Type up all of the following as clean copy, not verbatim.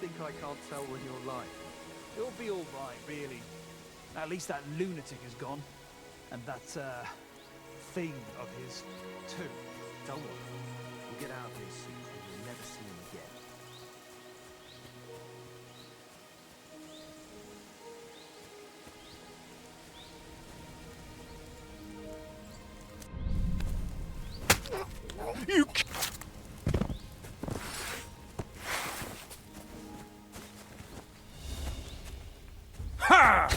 think I can't tell when you're lying? You'll be all right, really. At least that lunatic is gone. And that, thing of his, too. Don't worry. We'll get out of here soon, and you'll never see him again. You Ha!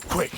Quick!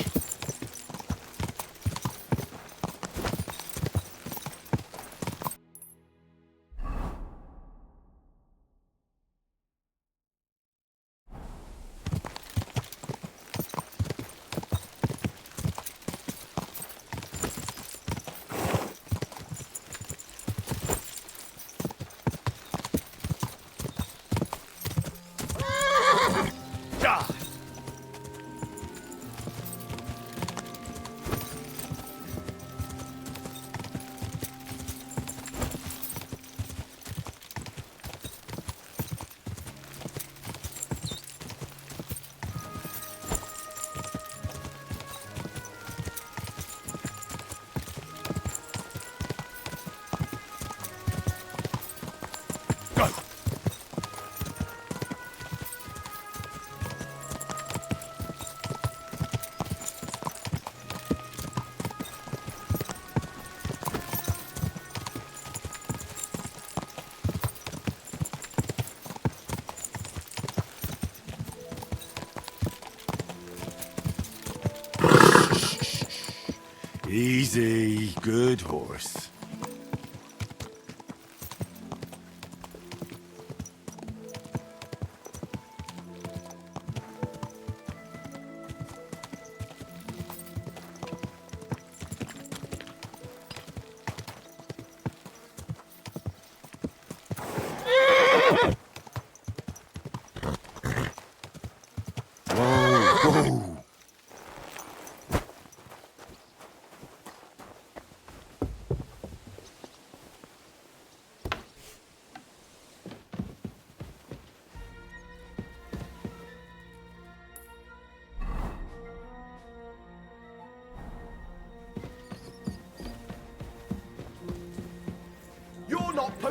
Easy, good horse. Whoa, whoa.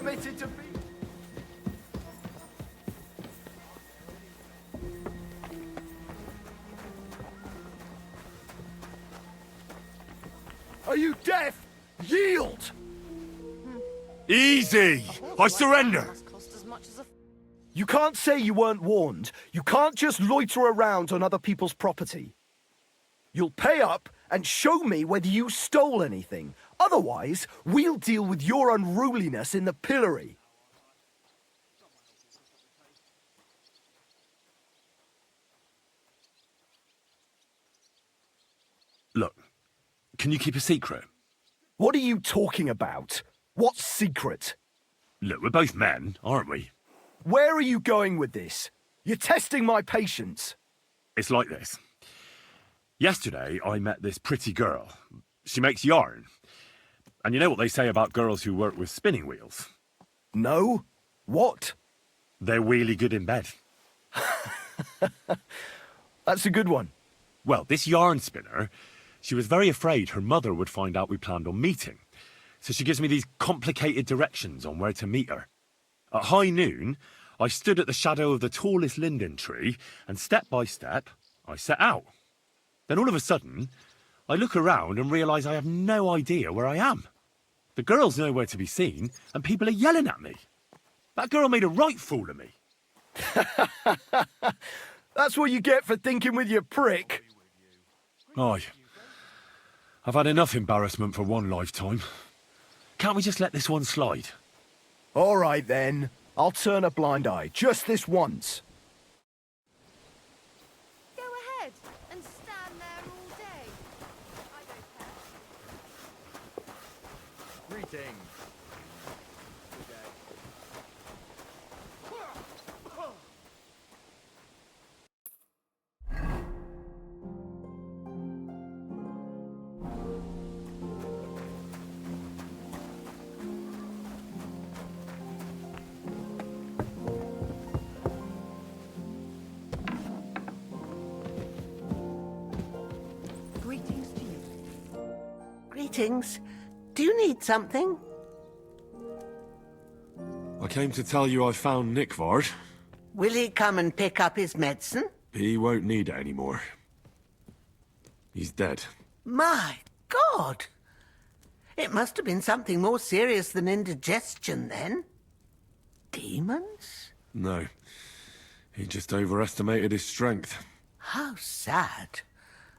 permitted to be... Are you deaf? Yield! Easy! I surrender! Must cost as much as a... You can't say you weren't warned. You can't just loiter around on other people's property. You'll pay up and show me whether you stole anything. Otherwise, we'll deal with your unruliness in the pillory. Look, can you keep a secret? What are you talking about? What secret? Look, we're both men, aren't we? Where are you going with this? You're testing my patience. It's like this. Yesterday, I met this pretty girl. She makes yarn. And you know what they say about girls who work with spinning wheels? No? What? They're really good in bed. That's a good one. Well, this yarn spinner, she was very afraid her mother would find out we planned on meeting. So she gives me these complicated directions on where to meet her. At high noon, I stood at the shadow of the tallest linden tree, and step by step, I set out. Then all of a sudden, I look around and realise I have no idea where I am. The girl's nowhere to be seen, and people are yelling at me. That girl made a right fool of me. That's what you get for thinking with your prick. Aye. I've had enough embarrassment for one lifetime. Can't we just let this one slide? All right, then. I'll turn a blind eye, just this once. Go ahead and stand there all day. I don't care. Greetings. Greetings to you. Greetings. Do you need something? I came to tell you I found Nick Vard. Will he come and pick up his medicine? He won't need it anymore. He's dead. My God! It must have been something more serious than indigestion, then. Demons? No. He just overestimated his strength. How sad.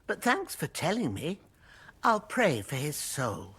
But thanks for telling me. I'll pray for his soul.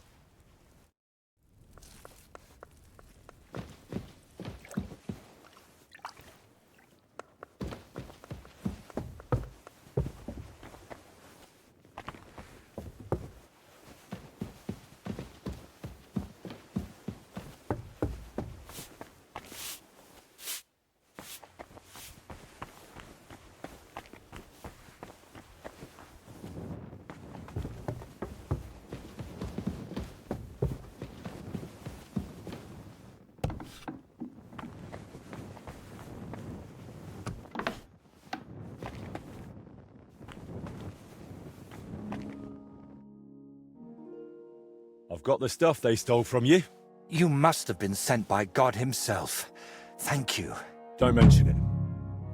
I've got the stuff they stole from you. You must have been sent by God himself. Thank you. Don't mention it.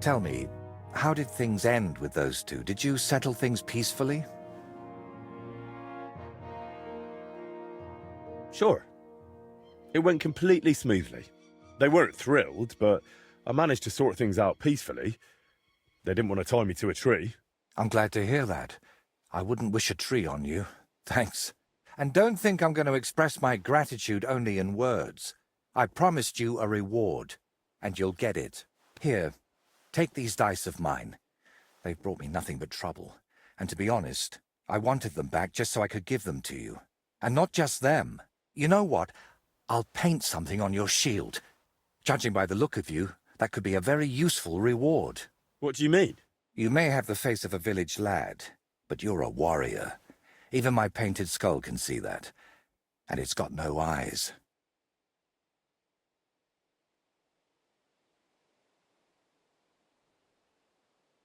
Tell me, how did things end with those two? Did you settle things peacefully? Sure. It went completely smoothly. They weren't thrilled, but I managed to sort things out peacefully. They didn't want to tie me to a tree. I'm glad to hear that. I wouldn't wish a tree on you. Thanks. And don't think I'm going to express my gratitude only in words. I promised you a reward, and you'll get it. Here, take these dice of mine. They've brought me nothing but trouble. And to be honest, I wanted them back just so I could give them to you. And not just them. You know what? I'll paint something on your shield. Judging by the look of you, that could be a very useful reward. What do you mean? You may have the face of a village lad, but you're a warrior. Even my painted skull can see that. And it's got no eyes.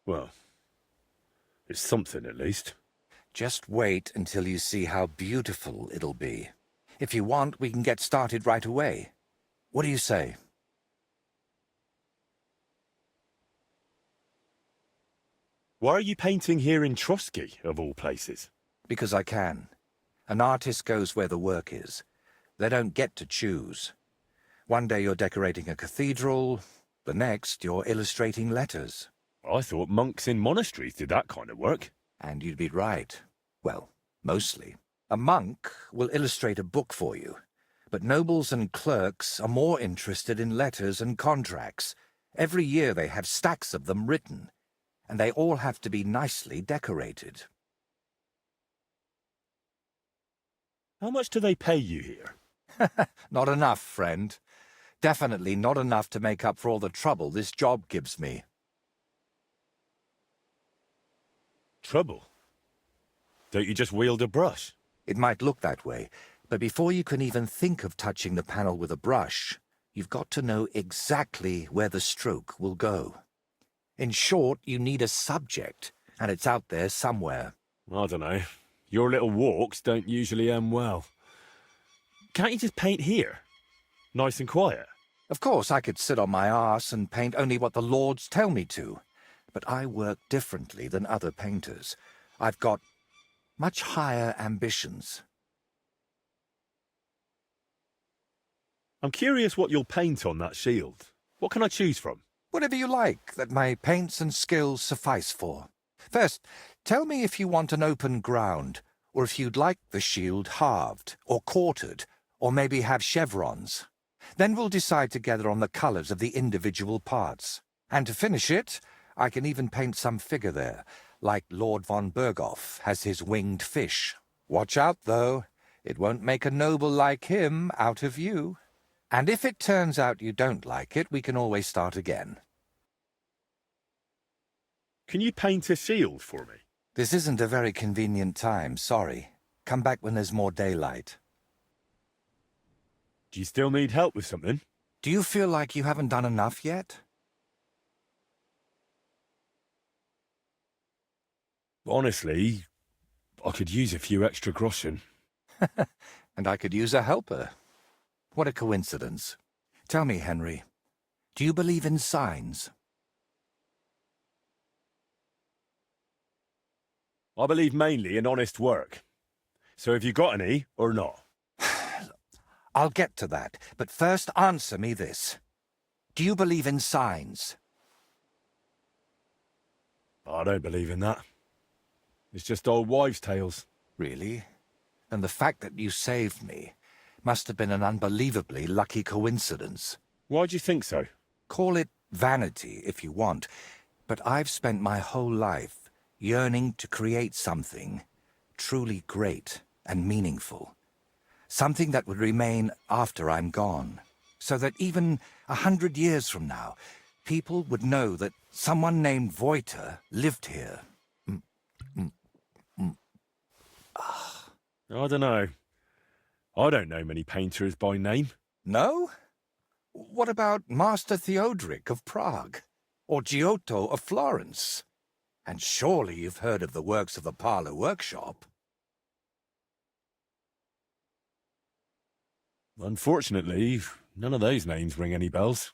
Well, it's something at least. Just wait until you see how beautiful it'll be. If you want, we can get started right away. What do you say? Why are you painting here in Trotsky, of all places? Because I can. An artist goes where the work is. They don't get to choose. One day you're decorating a cathedral, the next you're illustrating letters. I thought monks in monasteries did that kind of work. And you'd be right. Well, mostly. A monk will illustrate a book for you, but nobles and clerks are more interested in letters and contracts. Every year they have stacks of them written, and they all have to be nicely decorated. How much do they pay you here? Not enough, friend. Definitely not enough to make up for all the trouble this job gives me. Trouble? Don't you just wield a brush? It might look that way, but before you can even think of touching the panel with a brush, you've got to know exactly where the stroke will go. In short, you need a subject, and it's out there somewhere. I don't know. Your little walks don't usually end well. Can't you just paint here? Nice and quiet. Of course, I could sit on my arse and paint only what the lords tell me to, but I work differently than other painters. I've got much higher ambitions. I'm curious what you'll paint on that shield. What can I choose from? Whatever you like that my paints and skills suffice for. First, tell me if you want an open ground, or if you'd like the shield halved, or quartered, or maybe have chevrons. Then we'll decide together on the colours of the individual parts. And to finish it, I can even paint some figure there, like Lord von Berghoff has his winged fish. Watch out, though. It won't make a noble like him out of you. And if it turns out you don't like it, we can always start again. Can you paint a shield for me? This isn't a very convenient time, sorry. Come back when there's more daylight. Do you still need help with something? Do you feel like you haven't done enough yet? Honestly, I could use a few extra groschen. And I could use a helper. What a coincidence. Tell me, Henry, do you believe in signs? I believe mainly in honest work. So have you got any, or not? I'll get to that, but first answer me this. Do you believe in signs? I don't believe in that. It's just old wives' tales. Really? And the fact that you saved me must have been an unbelievably lucky coincidence. Why do you think so? Call it vanity if you want, but I've spent my whole life yearning to create something truly great and meaningful. Something that would remain after I'm gone, so that even 100 years from now, people would know that someone named Voiter lived here. I don't know. I don't know many painters by name. No? What about Master Theodoric of Prague? Or Giotto of Florence? And surely you've heard of the works of the Parlour Workshop. Unfortunately, none of those names ring any bells.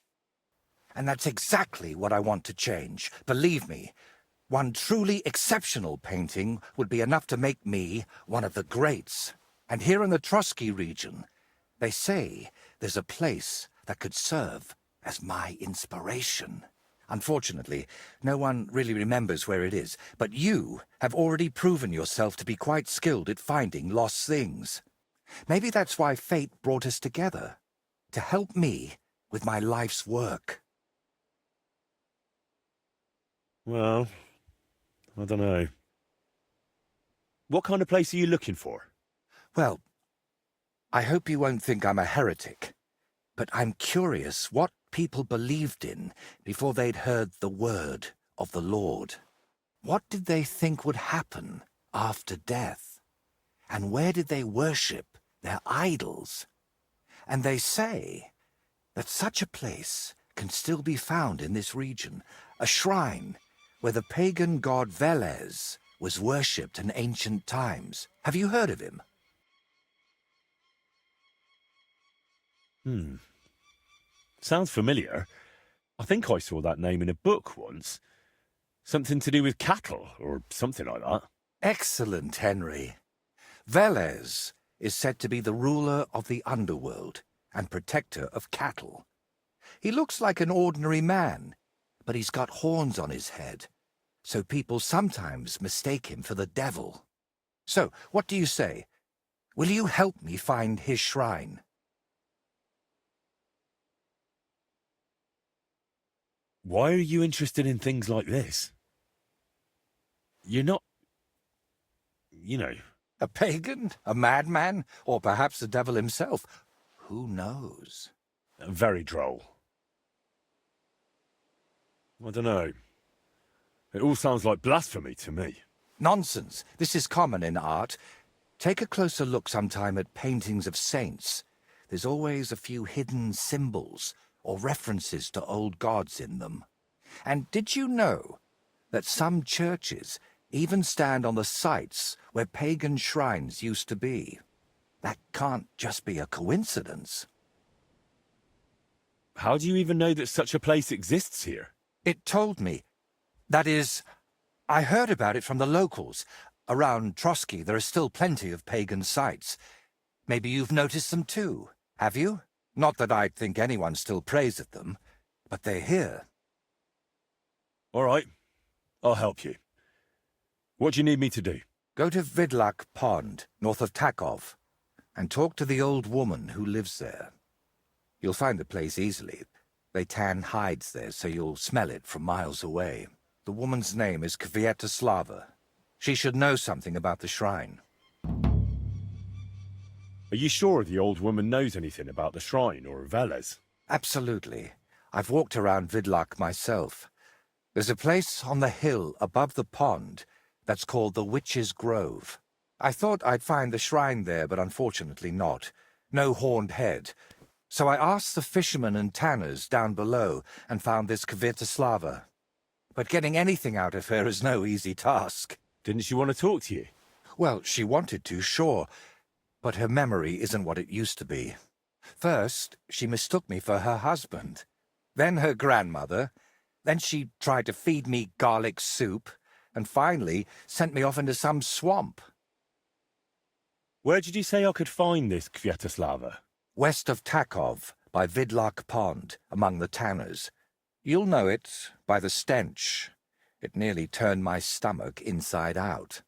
And that's exactly what I want to change. Believe me, one truly exceptional painting would be enough to make me one of the greats. And here in the Trotsky region, they say there's a place that could serve as my inspiration. Unfortunately, no one really remembers where it is, but you have already proven yourself to be quite skilled at finding lost things. Maybe that's why fate brought us together, to help me with my life's work. Well, I don't know. What kind of place are you looking for? Well, I hope you won't think I'm a heretic, but I'm curious what people believed in before they'd heard the word of the Lord. What did they think would happen after death? And where did they worship their idols? And they say that such a place can still be found in this region, a shrine where the pagan god Velez was worshipped in ancient times. Have you heard of him? Sounds familiar. I think I saw that name in a book once. Something to do with cattle, or something like that. Excellent, Henry. Velez is said to be the ruler of the underworld and protector of cattle. He looks like an ordinary man, but he's got horns on his head, so people sometimes mistake him for the devil. So, what do you say? Will you help me find his shrine? Why are you interested in things like this? You're not... you know... A pagan? A madman? Or perhaps the devil himself? Who knows? very droll. I don't know. It all sounds like blasphemy to me. Nonsense. This is common in art. Take a closer look sometime at paintings of saints. There's always a few hidden symbols or references to old gods in them. And did you know that some churches even stand on the sites where pagan shrines used to be? That can't just be a coincidence. How do you even know that such a place exists here? It told me. That is, I heard about it from the locals. Around Trotsky there are still plenty of pagan sites. Maybe you've noticed them too, have you? Not that I'd think anyone still prays at them, but they're here. All right, I'll help you. What do you need me to do? Go to Vidlak Pond, north of Takov, and talk to the old woman who lives there. You'll find the place easily. They tan hides there, so you'll smell it from miles away. The woman's name is Kvietoslava. She should know something about the shrine. Are you sure the old woman knows anything about the shrine or Velez? Absolutely. I've walked around Vidlak myself. There's a place on the hill above the pond that's called the Witch's Grove. I thought I'd find the shrine there, but unfortunately not. No horned head. So I asked the fishermen and tanners down below and found this Kvietoslava. But getting anything out of her is no easy task. Didn't she want to talk to you? Well, she wanted to, sure. But her memory isn't what it used to be. First, she mistook me for her husband. Then her grandmother. Then she tried to feed me garlic soup. And finally sent me off into some swamp. Where did you say I could find this Kvietoslava? West of Takov, by Vidlak Pond, among the tanners. You'll know it by the stench. It nearly turned my stomach inside out.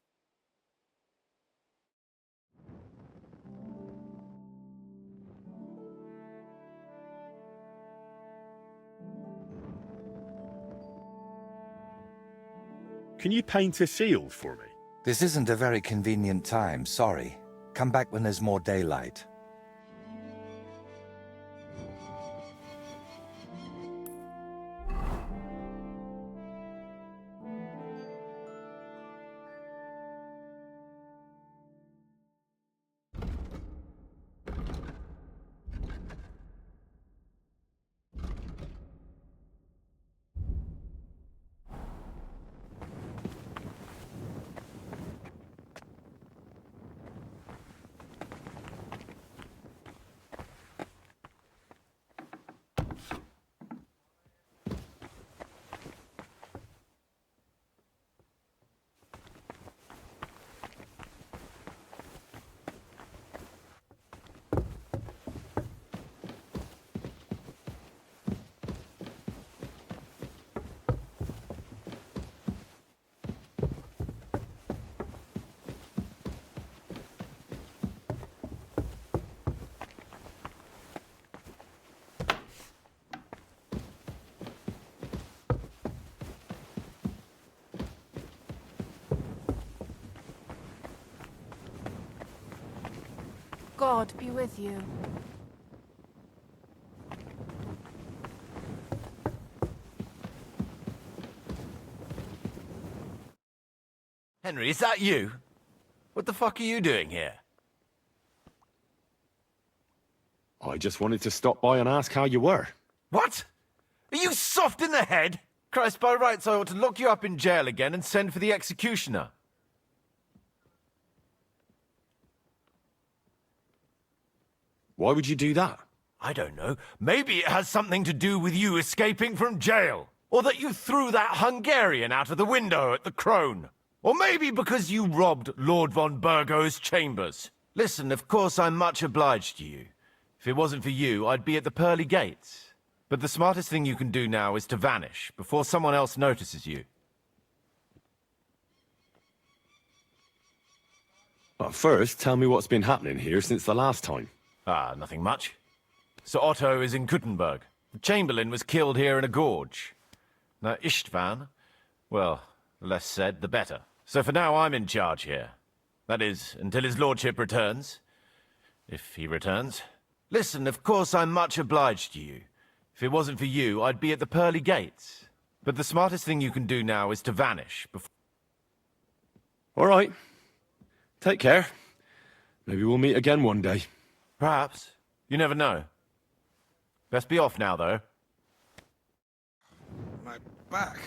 Can you paint a shield for me? This isn't a very convenient time, sorry. Come back when there's more daylight. God be with you. Henry, is that you? What the fuck are you doing here? I just wanted to stop by and ask how you were. What? Are you soft in the head? Christ, by rights I ought to lock you up in jail again and send for the executioner. Why would you do that? I don't know. Maybe it has something to do with you escaping from jail. Or that you threw that Hungarian out of the window at the Crone. Or maybe because you robbed Lord von Burgo's chambers. Listen, of course I'm much obliged to you. If it wasn't for you, I'd be at the pearly gates. But the smartest thing you can do now is to vanish before someone else notices you. But first, tell me what's been happening here since the last time. Nothing much. Sir Otto is in Kuttenberg. The Chamberlain was killed here in a gorge. Now Istvan, well, the less said, the better. So for now I'm in charge here. That is, until his lordship returns. If he returns. Listen, of course I'm much obliged to you. If it wasn't for you, I'd be at the pearly gates. But the smartest thing you can do now is to vanish before... All right. Take care. Maybe we'll meet again one day. Perhaps. You never know. Best be off now, though. My back.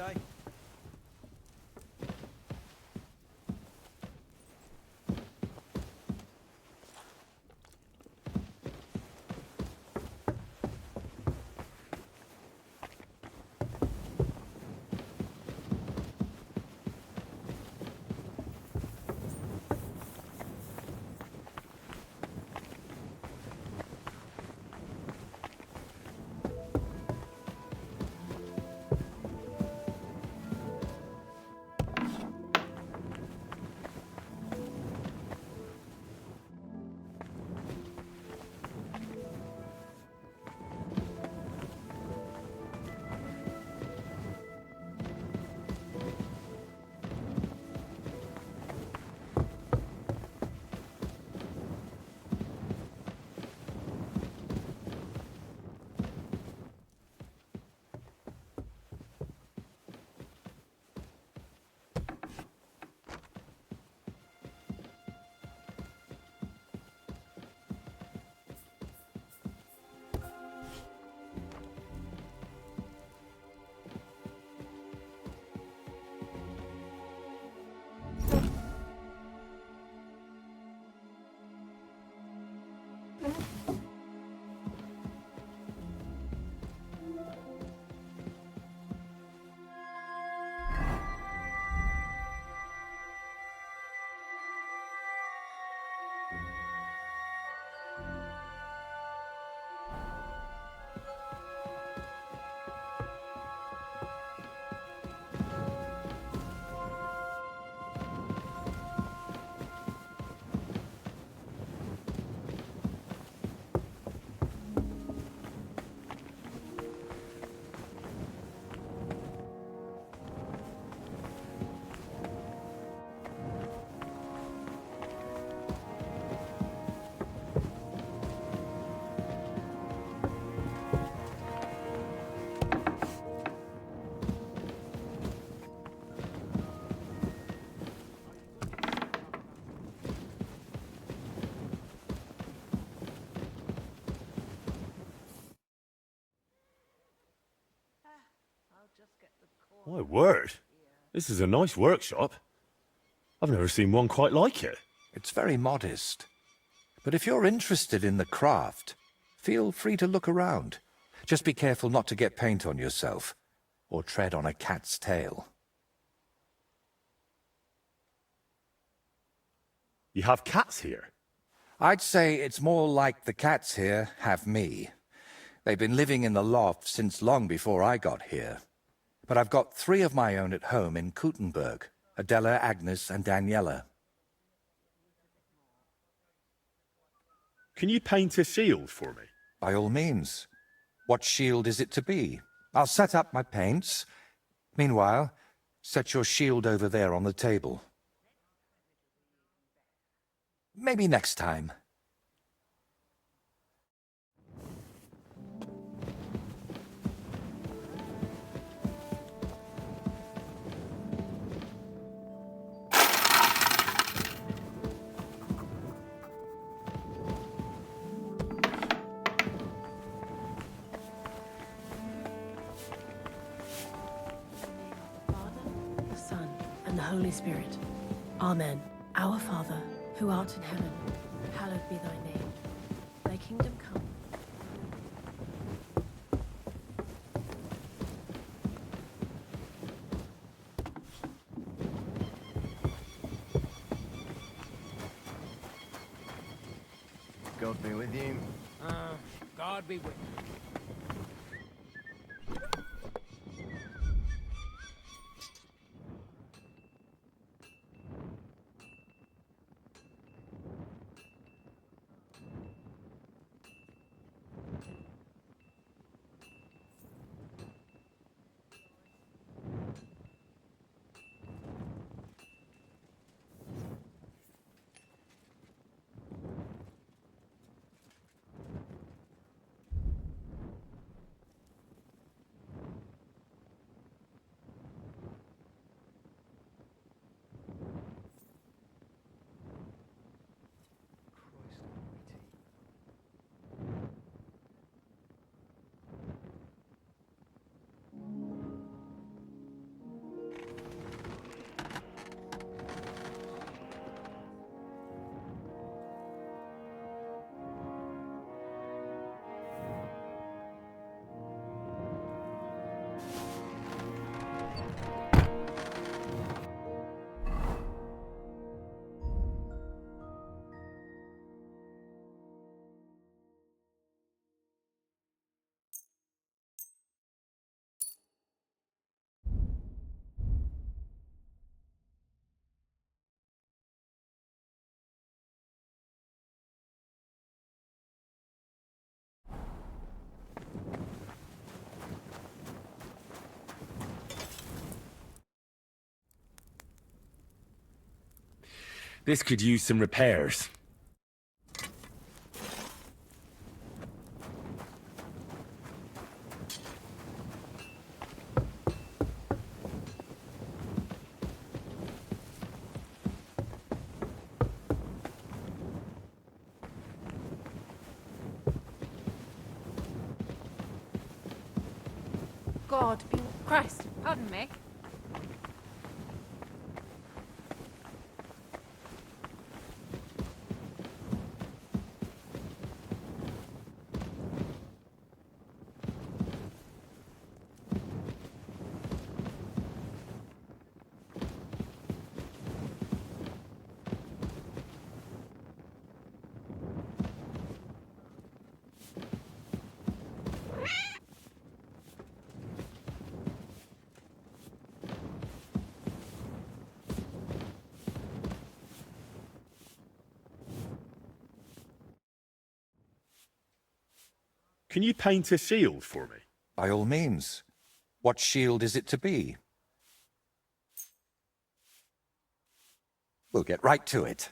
okay? My word. This is a nice workshop. I've never seen one quite like it. It's very modest. But if you're interested in the craft, feel free to look around. Just be careful not to get paint on yourself, or tread on a cat's tail. You have cats here? I'd say it's more like the cats here have me. They've been living in the loft since long before I got here. But I've got 3 of my own at home in Kuttenberg, Adela, Agnes, and Daniela. Can you paint a shield for me? By all means. What shield is it to be? I'll set up my paints. Meanwhile, set your shield over there on the table. Maybe next time. The Son, and the Holy Spirit. Amen. Our Father, who art in heaven, hallowed be thy name. Thy kingdom come. God be with you. God be with you. This could use some repairs. God be Christ, pardon me. Can you paint a shield for me? By all means. What shield is it to be? We'll get right to it.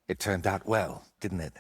It turned out well, didn't it?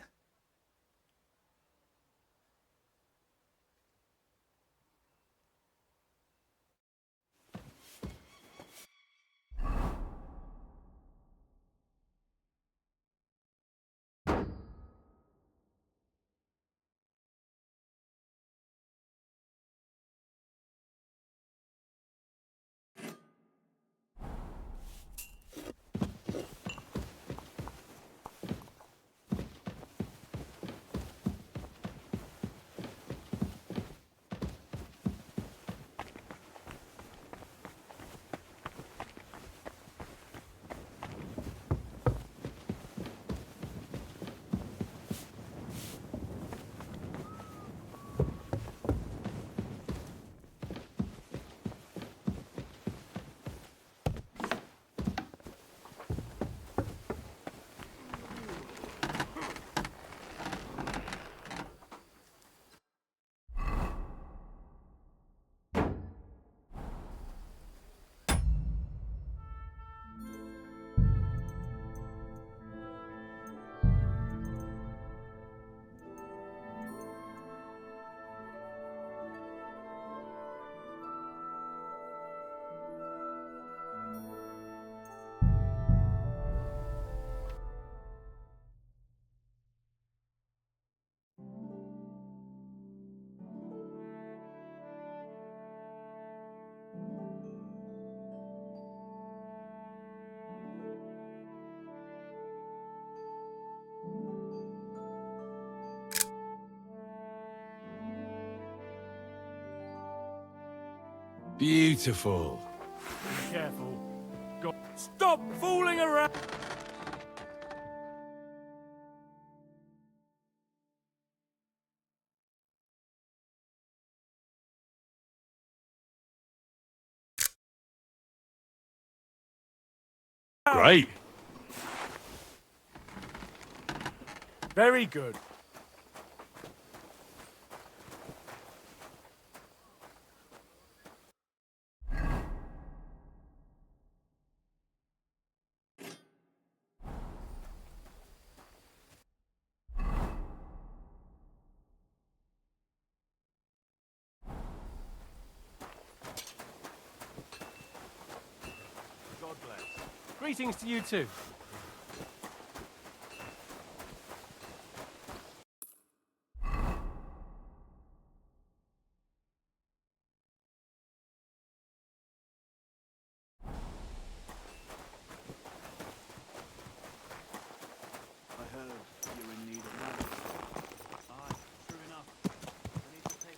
Beautiful. Be careful. God. Stop fooling around! Great. Very good. God bless. Greetings to you too. I heard you're in need of money. Aye, true enough. I need to pay.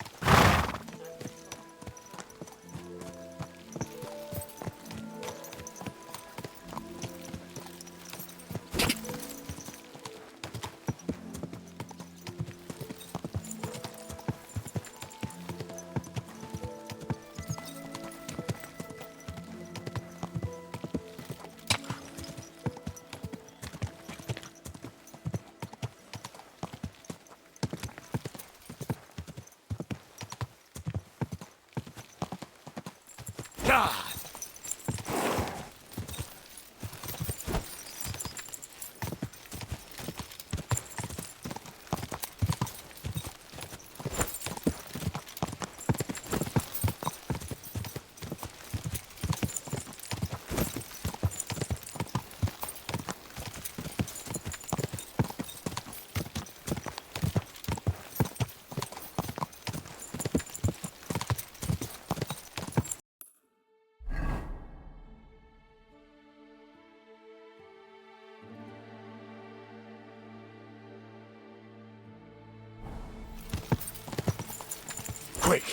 Quick.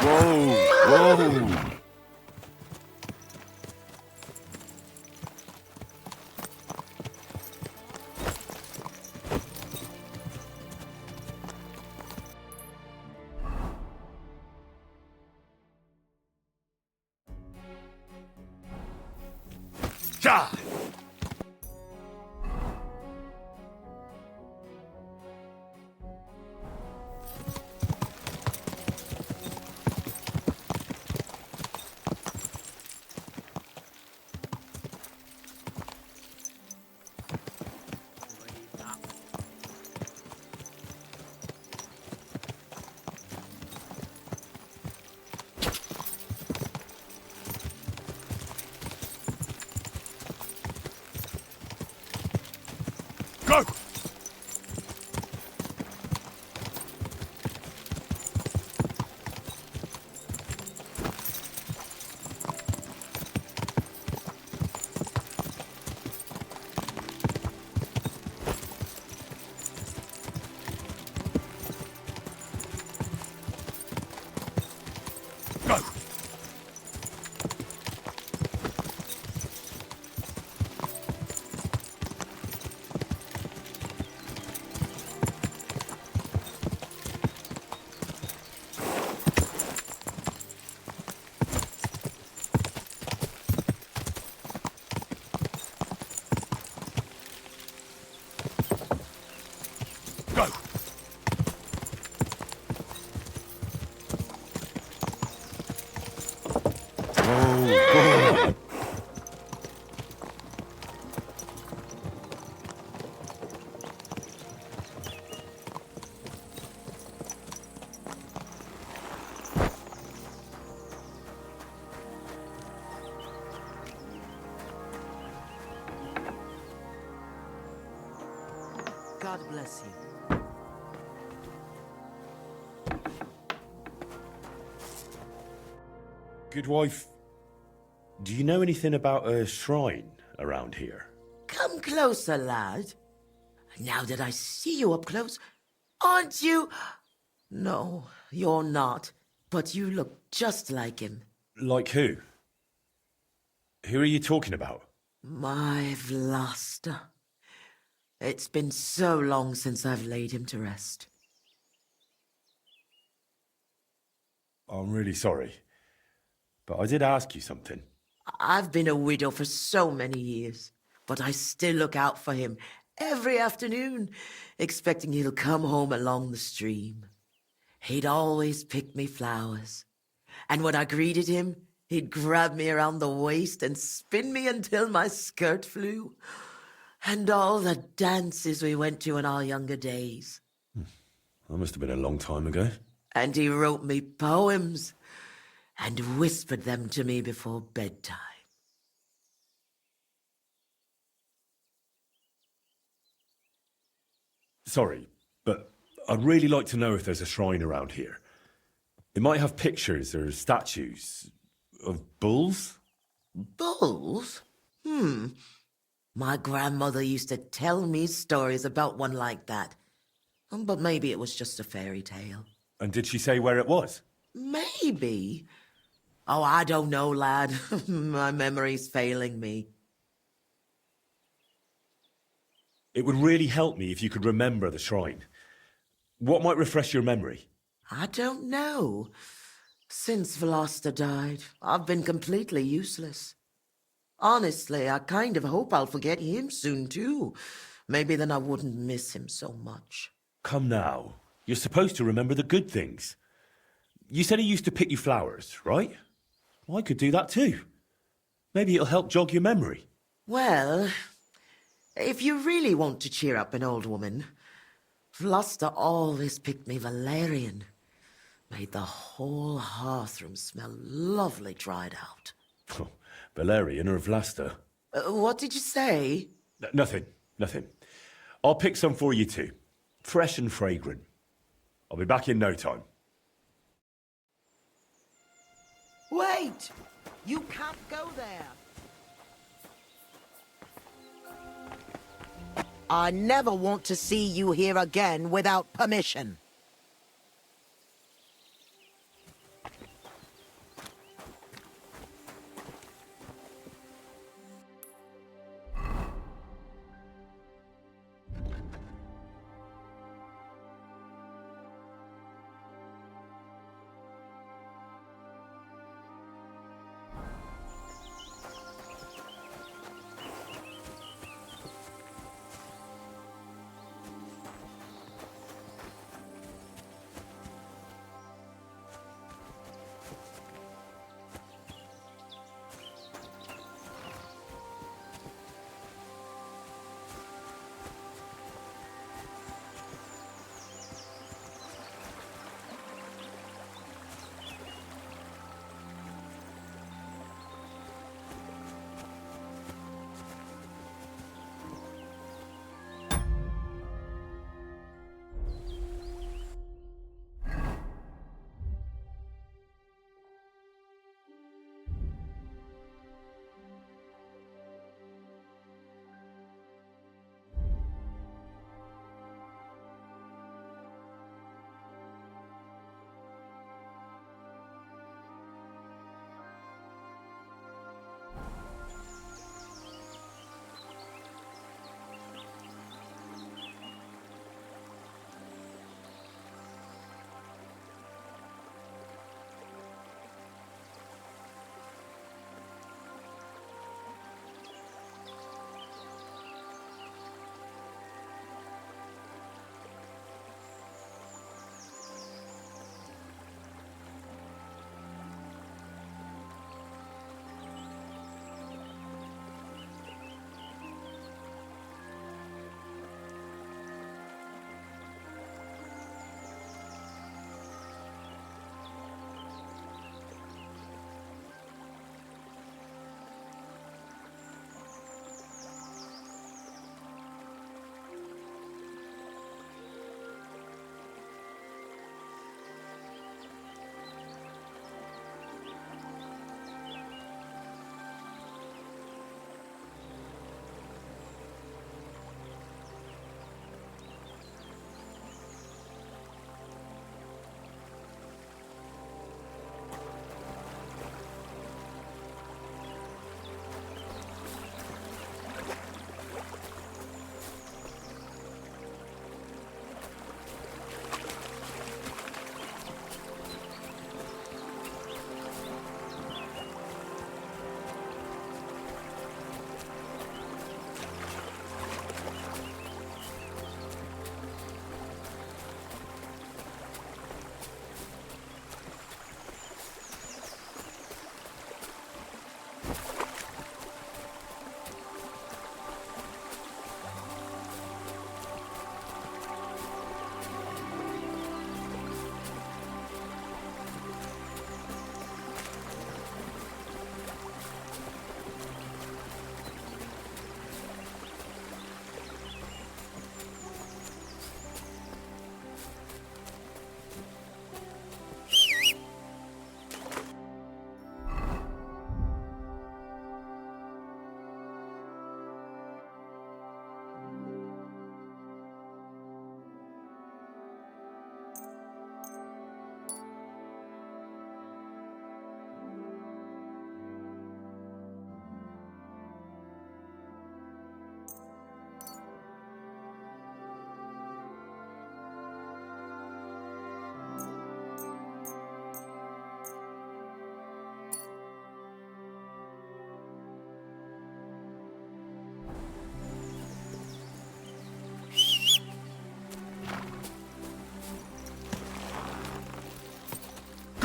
Whoa, whoa. Ja! Go! Go! God bless you. Good wife, do you know anything about a shrine around here? Come closer, lad. Now that I see you up close, aren't you? No, you're not. But you look just like him. Like who? Who are you talking about? My Vlasta. It's been so long since I've laid him to rest. I'm really sorry, but I did ask you something. I've been a widow for so many years, but I still look out for him every afternoon, expecting he'll come home along the stream. He'd always pick me flowers, and when I greeted him, he'd grab me around the waist and spin me until my skirt flew. And all the dances we went to in our younger days. That must have been a long time ago. And he wrote me poems and whispered them to me before bedtime. Sorry, but I'd really like to know if there's a shrine around here. It might have pictures or statues of bulls. Bulls? My grandmother used to tell me stories about one like that. But maybe it was just a fairy tale. And did she say where it was? Maybe. Oh, I don't know, lad. My memory's failing me. It would really help me if you could remember the shrine. What might refresh your memory? I don't know. Since Veloster died, I've been completely useless. Honestly, I kind of hope I'll forget him soon, too. Maybe then I wouldn't miss him so much. Come now. You're supposed to remember the good things. You said he used to pick you flowers, right? Well, I could do that too. Maybe it'll help jog your memory. Well, if you really want to cheer up an old woman, Veloster always picked me valerian. Made the whole hearthroom smell lovely dried out. Oh, Valerian or Vlasta? What did you say? Nothing. I'll pick some for you too. Fresh and fragrant. I'll be back in no time. Wait! You can't go there! I never want to see you here again without permission.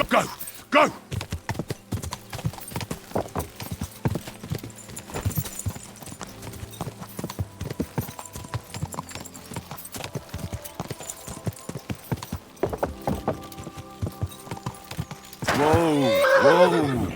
Go! Go! Whoa! Whoa!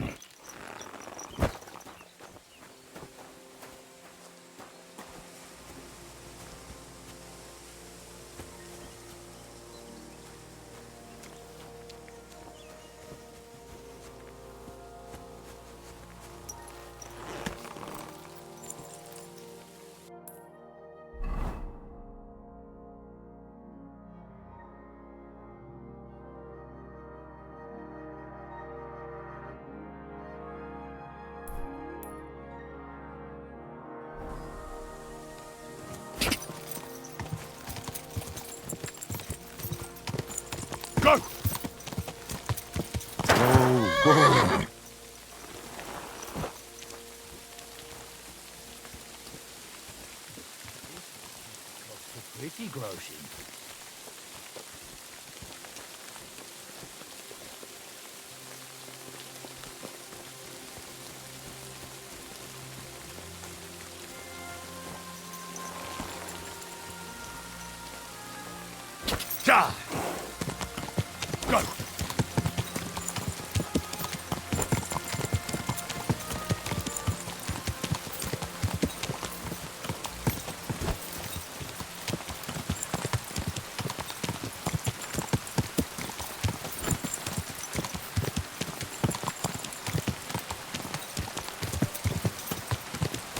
Go! Whoa! Pretty grossy. Ja! Go!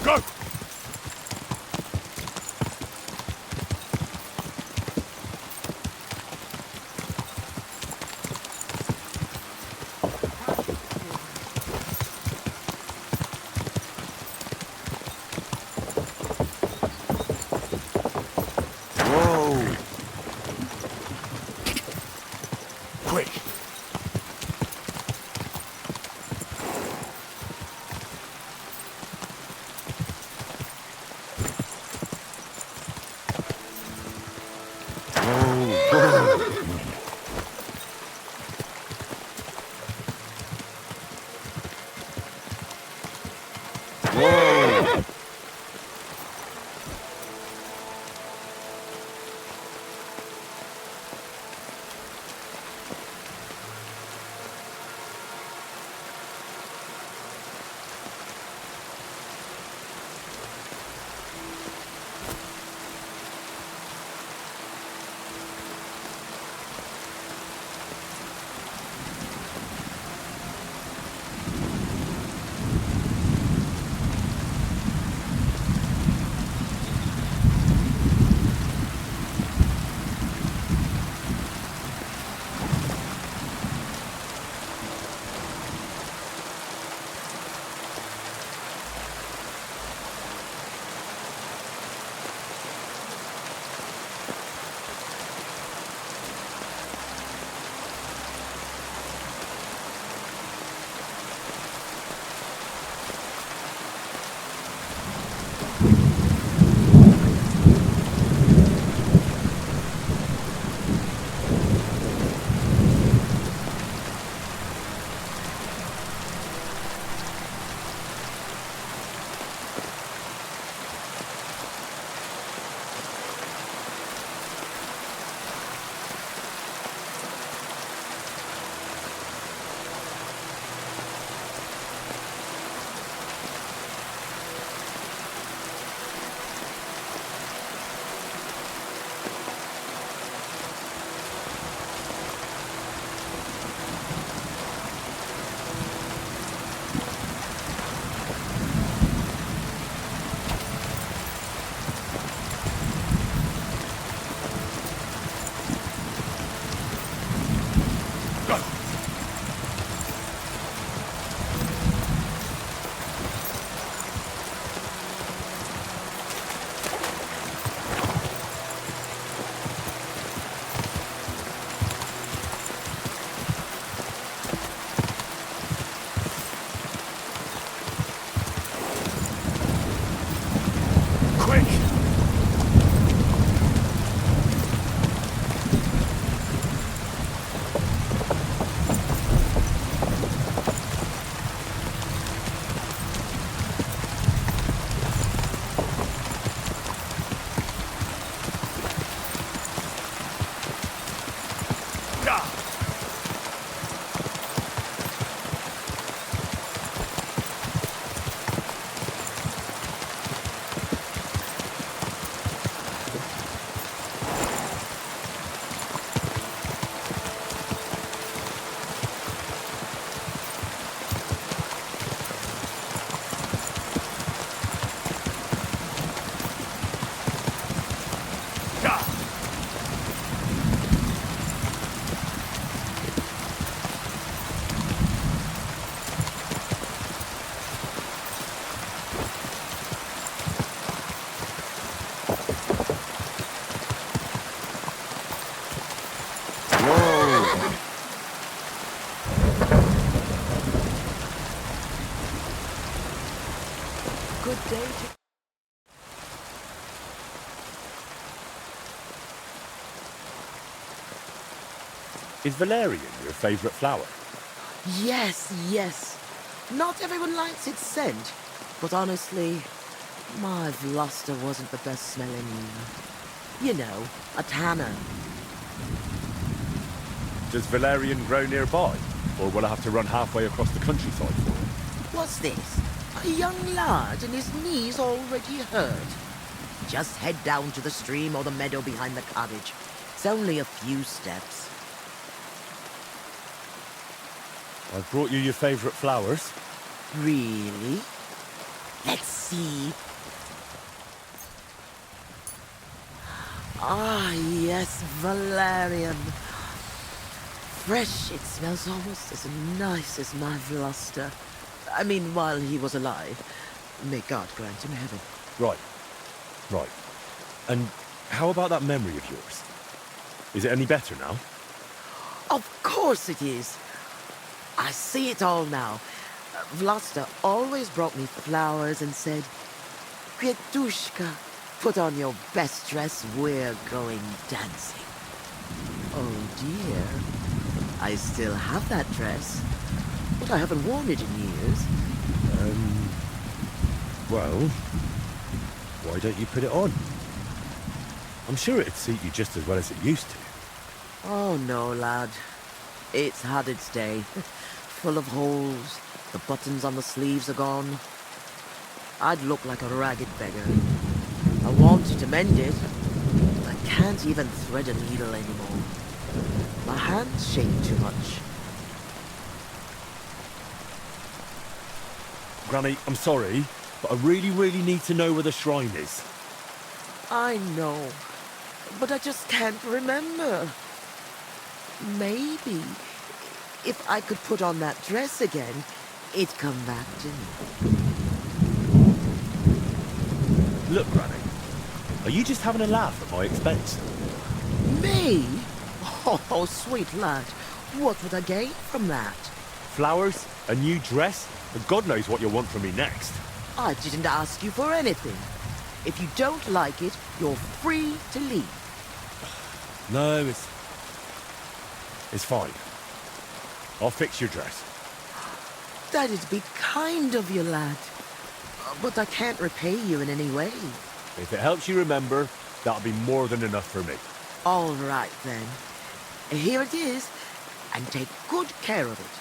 Go! Is valerian your favourite flower? Yes, yes. Not everyone likes its scent, but honestly, my Vloster wasn't the best smelling. You know, a tanner. Does valerian grow nearby? Or will I have to run halfway across the countryside for it? What's this? A young lad and his knees already hurt. Just head down to the stream or the meadow behind the cottage. It's only a few steps. I've brought you your favourite flowers. Really? Let's see. Ah, yes, valerian. Fresh, it smells almost as nice as my Vloster. I mean, while he was alive. May God grant him heaven. Right. Right. And how about that memory of yours? Is it any better now? Of course it is. I see it all now. Vloster always brought me flowers and said, Kwiatuszka, put on your best dress, we're going dancing. Oh dear. I still have that dress, but I haven't worn it in years. Well, why don't you put it on? I'm sure it'd suit you just as well as it used to. Oh no, lad. It's had its day. Full of holes. The buttons on the sleeves are gone. I'd look like a ragged beggar. I wanted to mend it. I can't even thread a needle anymore. My hands shake too much. Granny, I'm sorry, but I really need to know where the shrine is. I know, but I just can't remember. Maybe, if I could put on that dress again, it'd come back to me. Look, Granny, are you just having a laugh at my expense? Me? Oh, sweet lad, what would I gain from that? Flowers, a new dress, and God knows what you'll want from me next. I didn't ask you for anything. If you don't like it, you're free to leave. No, it's fine. I'll fix your dress. That'd be kind of you, lad. But I can't repay you in any way. If it helps you remember, that'll be more than enough for me. All right, then. Here it is, and take good care of it.